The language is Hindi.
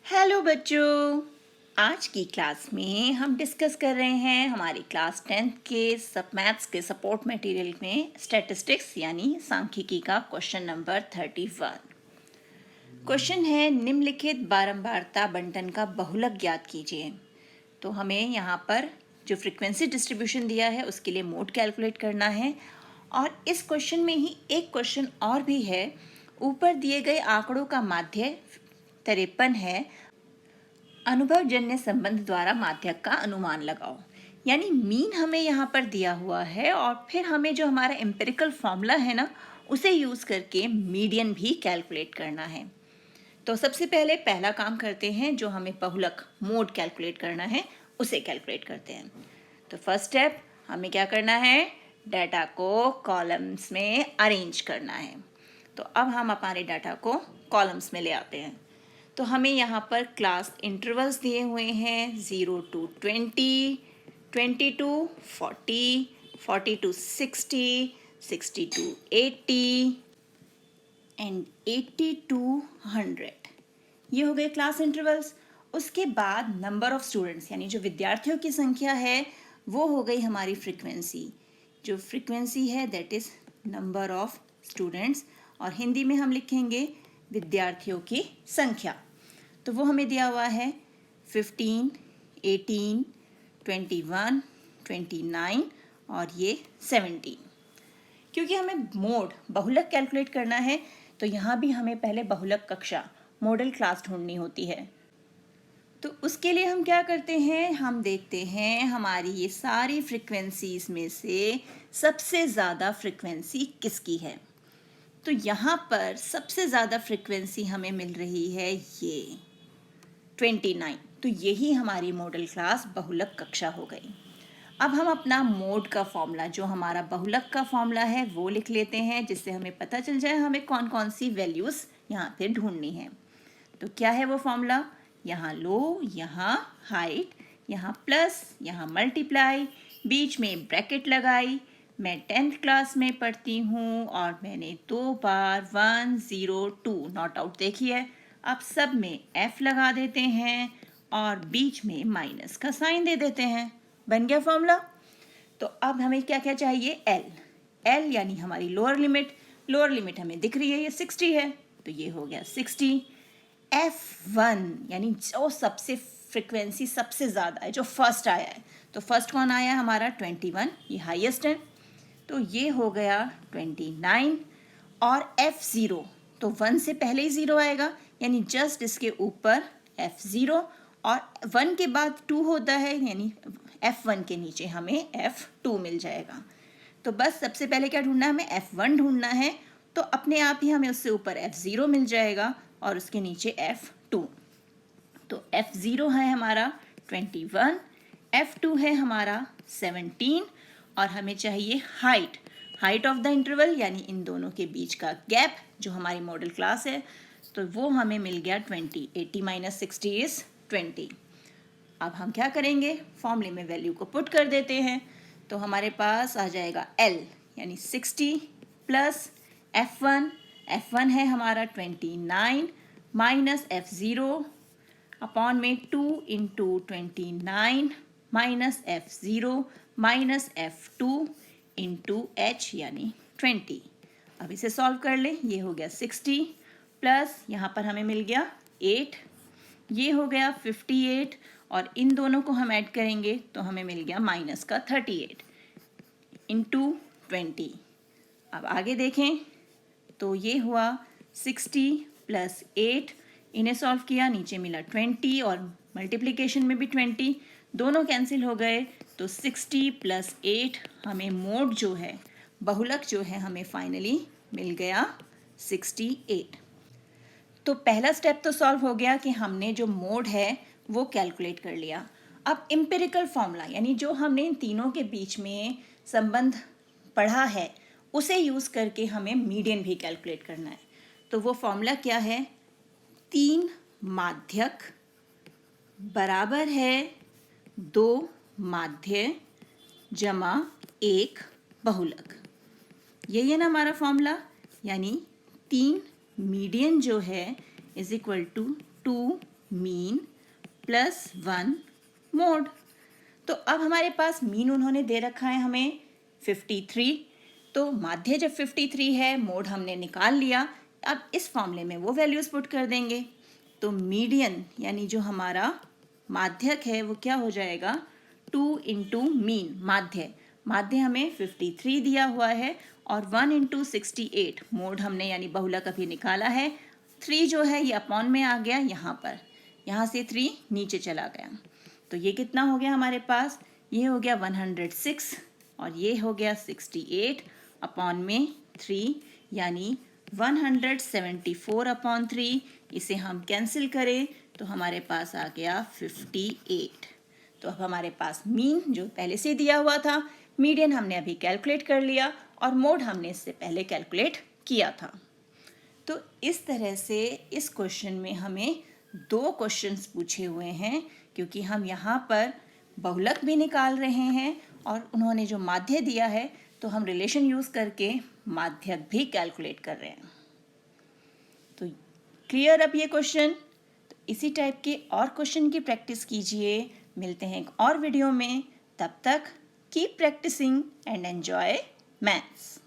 हेलो बच्चों, आज की क्लास में हम डिस्कस कर रहे हैं हमारी क्लास 10th के सब मैथ्स के सपोर्ट मटेरियल में स्टैटिस्टिक्स यानी सांख्यिकी का क्वेश्चन नंबर 31। क्वेश्चन है निम्नलिखित बारंबारता बंटन का बहुलक ज्ञात कीजिए। तो हमें यहाँ पर जो फ्रीक्वेंसी डिस्ट्रीब्यूशन दिया है उसके लिए मोड कैलकुलेट करना है। और इस क्वेश्चन में ही एक क्वेश्चन और भी है। ऊपर दिए गए आंकड़ों का माध्य 53 है। अनुभवजन्य संबंध द्वारा माध्यक का अनुमान लगाओ। यानी मीन हमें यहाँ पर दिया हुआ है और फिर हमें जो हमारा एम्पिरिकल फॉर्मूला है ना उसे यूज़ करके मीडियन भी कैलकुलेट करना है। तो सबसे पहले पहला काम करते हैं, जो हमें बहुलक मोड कैलकुलेट करना है उसे कैलकुलेट करते हैं। तो फर्स्ट स्टेप हमें क्या करना है, डाटा को कॉलम्स में अरेंज करना है। तो अब हम हमारे डाटा को कॉलम्स में ले आते हैं। तो हमें यहाँ पर क्लास इंटरवल्स दिए हुए हैं 0 to 20, 20 to 40, 40 to 60, 60 to 80 and 80 to 100। ये हो गए क्लास इंटरवल्स। उसके बाद नंबर ऑफ स्टूडेंट्स यानी जो विद्यार्थियों की संख्या है वो हो गई हमारी फ्रीक्वेंसी। जो फ्रीक्वेंसी है that is number of students, और हिंदी में हम लिखेंगे विद्यार्थियों की संख्या। तो वो हमें दिया हुआ है 15, 18, 21, 29 और ये 17। क्योंकि हमें मोड बहुलक कैलकुलेट करना है तो यहाँ भी हमें पहले बहुलक कक्षा मॉडल क्लास ढूंढनी होती है। तो उसके लिए हम क्या करते हैं, हम देखते हैं हमारी ये सारी फ्रीक्वेंसीज में से सबसे ज़्यादा फ्रीक्वेंसी किसकी है। तो यहाँ पर सबसे ज़्यादा फ्रीक्वेंसी हमें मिल रही है ये 29। तो यही हमारी मॉडल क्लास बहुलक कक्षा हो गई। अब हम अपना मोड का फॉर्मूला, जो हमारा बहुलक का फॉर्मूला है, वो लिख लेते हैं, जिससे हमें पता चल जाए हमें कौन कौन सी वैल्यूज़ यहाँ पे ढूंढनी है। तो क्या है वो फॉर्मूला, यहाँ लो, यहाँ हाइट, यहाँ प्लस, यहाँ मल्टीप्लाई, बीच में ब्रैकेट लगाई। मैं 10th क्लास में पढ़ती हूँ और मैंने 2 बार 1 0 2 नॉट आउट देखी है। अब सब में F लगा देते हैं और बीच में माइनस का साइन दे देते हैं। बन गया फॉर्मूला। तो अब हमें क्या क्या चाहिए, L यानी हमारी लोअर लिमिट। लोअर लिमिट हमें दिख रही है, ये 60 है, तो ये हो गया 60। F1 यानी जो सबसे फ्रिक्वेंसी सबसे ज़्यादा है, जो फर्स्ट आया है। तो फर्स्ट कौन आया हमारा 21, ये हाईएस्ट है, तो ये हो गया 29। और F0 तो 1 से पहले ही 0 आएगा, यानी जस्ट इसके ऊपर F0, और 1 के बाद 2 होता है, यानी F1 के नीचे हमें F2 मिल जाएगा। तो बस सबसे पहले क्या ढूंढना है, हमें F1 ढूंढना है। तो अपने आप ही हमें उससे ऊपर F0 मिल जाएगा और उसके नीचे F2। तो F0 है हमारा 21, F2 है हमारा 17, और हमें चाहिए हाइट ऑफ द इंटरवल यानी इन दोनों के बीच का गैप, जो हमारी मॉडल क्लास है। तो वो हमें मिल गया 20। 80 - 60 इज 20। अब हम क्या करेंगे, फॉर्मूले में वैल्यू को पुट कर देते हैं। तो हमारे पास आ जाएगा L यानी 60 प्लस F1 है हमारा 29 माइनस F0 अपॉन में 2 into 29 minus F0 minus F2 into H यानी 20। अब इसे सॉल्व कर लें, ये हो गया 60 प्लस यहाँ पर हमें मिल गया 8, ये हो गया 58, और इन दोनों को हम ऐड करेंगे तो हमें मिल गया माइनस का 38 इंटू 20। अब आगे देखें तो ये हुआ 60 प्लस 8, इन्हें सॉल्व किया, नीचे मिला 20 और मल्टीप्लिकेशन में भी 20, दोनों कैंसिल हो गए। तो 60 प्लस 8 हमें मोड जो है, बहुलक जो है, हमें फाइनली मिल गया 68। तो पहला स्टेप तो सॉल्व हो गया कि हमने जो मोड है वो कैलकुलेट कर लिया। अब एम्पिरिकल फॉर्मूला यानी जो हमने इन तीनों के बीच में संबंध पढ़ा है उसे यूज़ करके हमें मीडियन भी कैलकुलेट करना है। तो वो फॉर्मूला क्या है, 3 माध्यक बराबर है 2 माध्य जमा 1 बहुलक। यही है ना हमारा फॉर्मूला, यानी 3 मीडियन जो है is equal to 2 mean plus 1 mode. तो अब हमारे पास मीन उन्होंने दे रखा है हमें 53, तो माध्य जब 53 है, मोड हमने निकाल लिया। अब इस फॉर्मूले में वो वैल्यूज़ पुट कर देंगे। तो मीडियन यानी जो हमारा माध्यक है वो क्या हो जाएगा, 2 इंटू मीन। माध्य हमें 53 दिया हुआ है और 1 इंटू 68 मोड हमने यानी बहुलक अभी निकाला है। 3 जो है ये अपॉन में आ गया यहाँ पर, यहाँ से 3 नीचे चला गया। तो ये कितना हो गया हमारे पास, ये हो गया 106 और ये हो गया 68 अपॉन में 3 यानी 174 अपॉन 3। इसे हम कैंसिल करें तो हमारे पास आ गया 58। तो अब हमारे पास मीन जो पहले से दिया हुआ था, मीडियन हमने अभी कैलकुलेट कर लिया और मोड हमने इससे पहले कैलकुलेट किया था। तो इस तरह से इस क्वेश्चन में हमें 2 क्वेश्चंस पूछे हुए हैं, क्योंकि हम यहाँ पर बहुलक भी निकाल रहे हैं और उन्होंने जो माध्य दिया है तो हम रिलेशन यूज़ करके माध्यक भी कैलकुलेट कर रहे हैं। तो क्लियर अब ये क्वेश्चन। तो इसी टाइप के और क्वेश्चन की प्रैक्टिस कीजिए। मिलते हैं एक और वीडियो में, तब तक keep practising and enjoy maths.